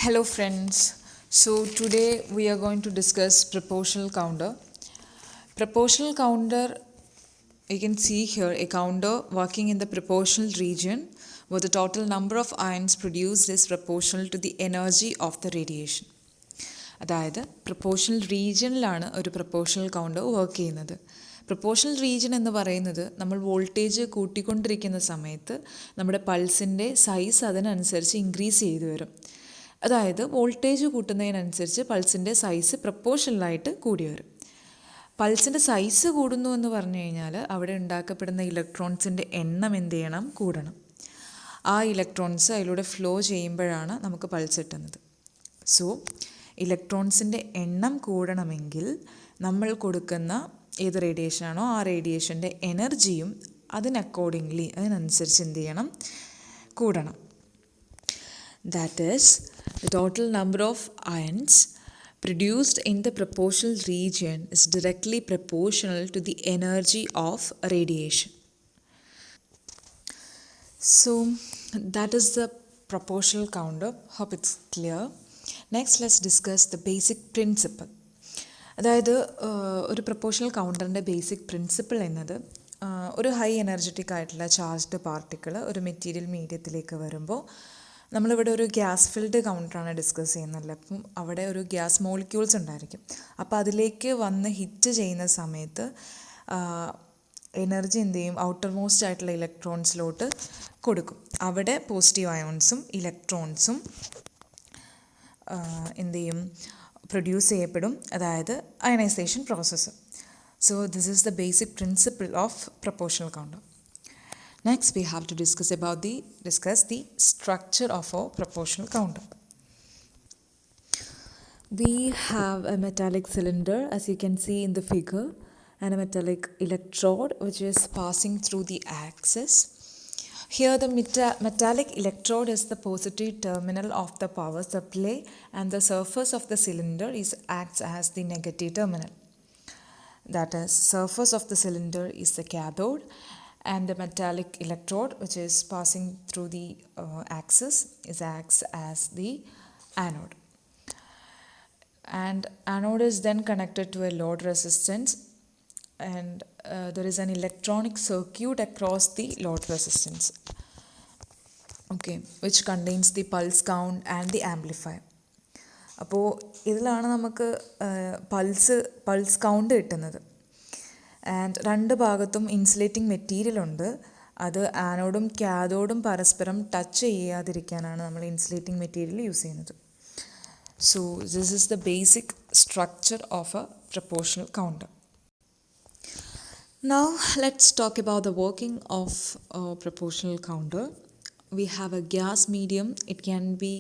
Hello friends. So today we are going to discuss proportional counter. Proportional counter, you can see here a counter working in the proportional region where the total number of ions produced is proportional to the energy of the radiation. അതായത് proportional റീജിയനിലാണ് ഒരു proportional counter work ചെയ്യുന്നത്. Proportional region എന്ന് പറയുന്നത് നമ്മൾ voltage കൂട്ടിക്കൊണ്ടിരിക്കുന്ന സമയത്ത് നമ്മുടെ പൾസിൻ്റെ size അതിനനുസരിച്ച് increase ചെയ്തു വരും. അതായത് വോൾട്ടേജ് കൂട്ടുന്നതിനനുസരിച്ച് പൾസിൻ്റെ സൈസ് പ്രൊപ്പോർഷണലായിട്ട് കൂടി വരും. പൾസിൻ്റെ സൈസ് കൂടുന്നു എന്ന് പറഞ്ഞു കഴിഞ്ഞാൽ അവിടെ ഉണ്ടാക്കപ്പെടുന്ന ഇലക്ട്രോൺസിൻ്റെ എണ്ണം എന്ത് ചെയ്യണം? കൂടണം. ആ ഇലക്ട്രോൺസ് അതിലൂടെ ഫ്ലോ ചെയ്യുമ്പോഴാണ് നമുക്ക് പൾസ് കിട്ടുന്നത്. സോ ഇലക്ട്രോൺസിൻ്റെ എണ്ണം കൂടണമെങ്കിൽ നമ്മൾ കൊടുക്കുന്ന ഏത് റേഡിയേഷനാണോ ആ റേഡിയേഷൻ്റെ എനർജിയും അതിനനുസരിച്ച് എന്ത് ചെയ്യണം? കൂടണം. That is, the total number of ions produced in the proportional region is directly proportional to the energy of radiation. So, that is the proportional counter. Hope it's clear. Next, let's discuss the basic principle. അതായത് ഒരു proportional കൗണ്ടറിൻ്റെ basic principle എന്നത് ഒരു high energetic ആയിട്ടുള്ള charged particle ഒരു material മീഡിയത്തിലേക്ക് വരുമ്പോൾ നമ്മളിവിടെ ഒരു gas filled കൗണ്ടറാണ് discuss ചെയ്യുന്നത്. അപ്പം അവിടെ ഒരു ഗ്യാസ് മോളിക്യൂൾസ് ഉണ്ടായിരിക്കും. അപ്പോൾ അതിലേക്ക് വന്ന് ഹിറ്റ് ചെയ്യുന്ന സമയത്ത് എനർജി എന്ത് ചെയ്യും? ഔട്ടർ മോസ്റ്റ് ആയിട്ടുള്ള ഇലക്ട്രോൺസിലോട്ട് കൊടുക്കും. അവിടെ പോസിറ്റീവ് അയോൺസും ഇലക്ട്രോൺസും എന്ത് ചെയ്യും? പ്രൊഡ്യൂസ് ചെയ്യപ്പെടും. അതായത് ionisation process. So this is the basic principle of proportional counter. Next, we have to discuss the structure of a proportional counter. We have a metallic cylinder, as you can see in the figure, and a metallic electrode which is passing through the axis. Here, the metallic electrode is the positive terminal of the power supply, and the surface of the cylinder acts as the negative terminal. That is, surface of the cylinder is the cathode, and the metallic electrode which is passing through the axis acts as the anode. And anode is then connected to a load resistance, and there is an electronic circuit across the load resistance, okay, which contains the pulse count and the amplifier. അപ്പോൾ ഇതിലാണ് നമുക്ക് pulse count കിട്ടുന്നത്. And രണ്ട് ഭാഗത്തും insulating material ഉണ്ട്. അത് ആനോഡും കാഥോഡും പരസ്പരം touch ചെയ്യാതിരിക്കാനാണ് നമ്മൾ ഇൻസുലേറ്റിംഗ് മെറ്റീരിയൽ യൂസ് ചെയ്യുന്നത്. So this is the basic structure of A proportional counter. Now let's talk about the working of a proportional counter. We have a gas medium. It can be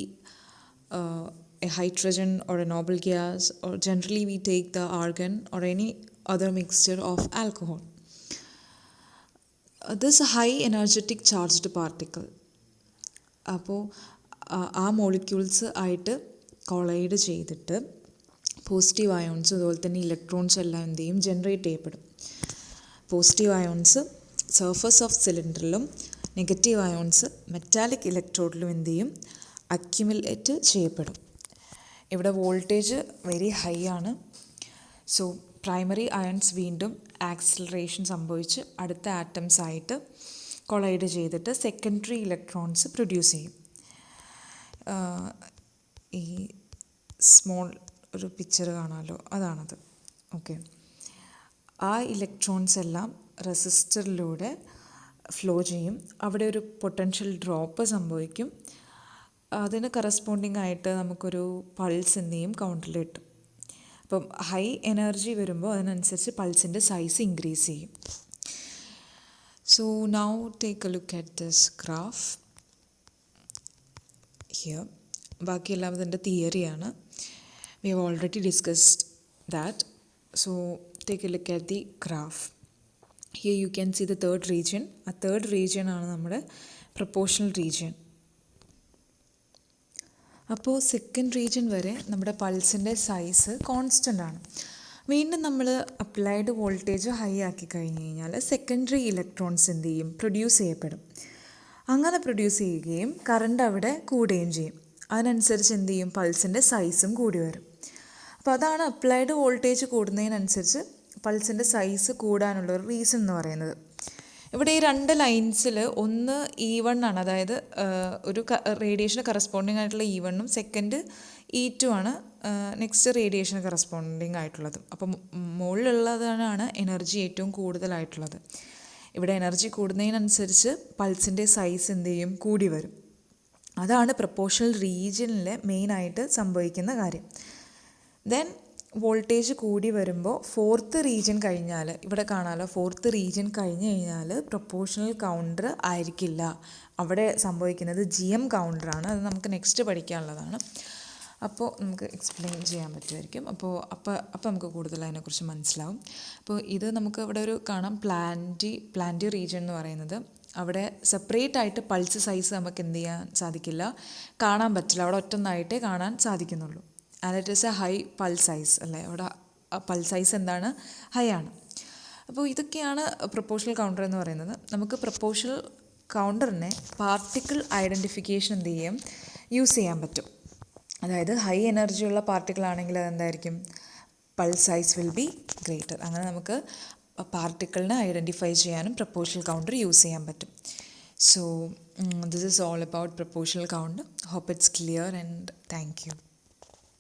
a hydrogen or a noble gas, or generally we take the argon or any other mixture of alcohol. This high energetic charged particle, അപ്പോൾ ആ molecules ആയിട്ട് collide ചെയ്തിട്ട് positive ions അതുപോലെ തന്നെ electrons എല്ലാം എന്ത് ചെയ്യും? Generate ചെയ്യപ്പെടും. പോസിറ്റീവ് അയോൺസ് സർഫസ് ഓഫ് സിലിണ്ടറിലും നെഗറ്റീവ് അയോൺസ് മെറ്റാലിക് ഇലക്ട്രോഡിലും എന്ത് ചെയ്യും? അക്യുമുലേറ്റ് ചെയ്യപ്പെടും. ഇവിടെ വോൾട്ടേജ് വെരി ഹൈ ആണ്. സോ പ്രൈമറി അയൺസ് വീണ്ടും ആക്സിലറേഷൻ സംഭവിച്ച് അടുത്ത ആറ്റംസ് ആയിട്ട് കൊളൈഡ് ചെയ്തിട്ട് സെക്കൻഡറി ഇലക്ട്രോൺസ് പ്രൊഡ്യൂസ് ചെയ്യും. ഈ സ്മോൾ ഒരു പിക്ചർ കാണാമല്ലോ, അതാണത്. ഓക്കെ, ആ ഇലക്ട്രോൺസ് എല്ലാം റെസിസ്റ്ററിലൂടെ ഫ്ലോ ചെയ്യും. അവിടെ ഒരു പൊട്ടൻഷ്യൽ ഡ്രോപ്പ് സംഭവിക്കും. അതിന് കറസ്പോണ്ടിങ് ആയിട്ട് നമുക്കൊരു പൾസ് എന്ത് ചെയ്യും? കൗണ്ടറിൽ കിട്ടും. അപ്പം ഹൈ എനർജി വരുമ്പോൾ അതിനനുസരിച്ച് പൾസിൻ്റെ സൈസ് ഇൻക്രീസ് ചെയ്യും. So now take a look at this graph here. ബാക്കിയെല്ലാം ഇതിൻ്റെ തിയറിയാണ്. We have already discussed that. So take a look at the graph. Here you can see the third region. ആ third region ആണ് നമ്മുടെ proportional region. അപ്പോൾ second region വരെ നമ്മുടെ പൾസിൻ്റെ size constant ആണ്. വീണ്ടും നമ്മൾ അപ്ലൈഡ് വോൾട്ടേജ് ഹൈ ആക്കി കഴിഞ്ഞ് കഴിഞ്ഞാൽ സെക്കൻഡറി ഇലക്ട്രോൺസ് എന്ത് ചെയ്യും? പ്രൊഡ്യൂസ് ചെയ്യപ്പെടും. അങ്ങനെ പ്രൊഡ്യൂസ് ചെയ്യുകയും കറണ്ട് അവിടെ കൂടുകയും ചെയ്യും. അതിനനുസരിച്ച് എന്ത് ചെയ്യും, പൾസിൻ്റെ സൈസും കൂടി വരും. അപ്പോൾ അതാണ് അപ്ലൈഡ് വോൾട്ടേജ് കൂടുന്നതിനനുസരിച്ച് പൾസിൻ്റെ സൈസ് കൂടാനുള്ള ഒരു റീസൺ എന്ന് പറയുന്നത്. ഇവിടെ ഈ രണ്ട് ലൈൻസിൽ ഒന്ന് E1 ആണ്, അതായത് ഒരു റേഡിയേഷന് കറസ്പോണ്ടിങ് ആയിട്ടുള്ള E1ഉം സെക്കൻഡ് E2 ആണ് നെക്സ്റ്റ് റേഡിയേഷന് കറസ്പോണ്ടിങ് ആയിട്ടുള്ളത്. അപ്പം മുകളിലുള്ളതാണ് എനർജി ഏറ്റവും കൂടുതലായിട്ടുള്ളത്. ഇവിടെ എനർജി കൂടുന്നതിനനുസരിച്ച് പൾസിൻ്റെ സൈസ് എന്ത് ചെയ്യും, കൂടി വരും. അതാണ് പ്രൊപ്പോർഷണൽ റീജിയനിൽ മെയിനായിട്ട് സംഭവിക്കുന്ന കാര്യം. ദെൻ വോൾട്ടേജ് കൂടി വരുമ്പോൾ ഫോർത്ത് റീജിയൻ കഴിഞ്ഞാൽ, ഇവിടെ കാണാമല്ലോ, ഫോർത്ത് റീജിയൻ കഴിഞ്ഞ് കഴിഞ്ഞാൽ പ്രൊപ്പോർഷണൽ കൗണ്ടർ ആയിരിക്കില്ല. അവിടെ സംഭവിക്കുന്നത് GM കൗണ്ടറാണ്. അത് നമുക്ക് നെക്സ്റ്റ് പഠിക്കാനുള്ളതാണ്. അപ്പോൾ നമുക്ക് എക്സ്പ്ലെയിൻ ചെയ്യാൻ പറ്റുമായിരിക്കും. അപ്പോൾ നമുക്ക് കൂടുതൽ അതിനെക്കുറിച്ച് മനസ്സിലാവും. അപ്പോൾ ഇത് നമുക്ക് ഇവിടെ ഒരു കാണാം, പ്ലാന്റി റീജിയൻ എന്ന് പറയുന്നത്. അവിടെ സെപ്പറേറ്റ് ആയിട്ട് പൾസ് സൈസ് നമുക്ക് എന്ത് ചെയ്യാൻ സാധിക്കില്ല, കാണാൻ പറ്റില്ല. അവിടെ ഒറ്റൊന്നായിട്ടേ കാണാൻ സാധിക്കുന്നുള്ളൂ. And it is a high pulse size അല്ലേ, അവിടെ പൾസ് സൈസ് എന്താണ്, ഹൈ ആണ്. അപ്പോൾ ഇതൊക്കെയാണ് പ്രൊപ്പോർഷണൽ കൗണ്ടർ എന്ന് പറയുന്നത്. നമുക്ക് പ്രൊപ്പോർഷണൽ കൗണ്ടറിനെ പാർട്ടിക്കിൾ ഐഡൻറ്റിഫിക്കേഷൻ എന്ത് ചെയ്യും, യൂസ് ചെയ്യാൻ പറ്റും. അതായത് ഹൈ എനർജിയുള്ള പാർട്ടിക്കിൾ ആണെങ്കിൽ അതെന്തായിരിക്കും, pulse size will be greater. അങ്ങനെ നമുക്ക് പാർട്ടിക്കിളിനെ ഐഡൻറ്റിഫൈ ചെയ്യാനും പ്രൊപ്പോർഷണൽ കൗണ്ടർ യൂസ് ചെയ്യാൻ പറ്റും. So this is all about proportional counter. Hope it's clear and thank U.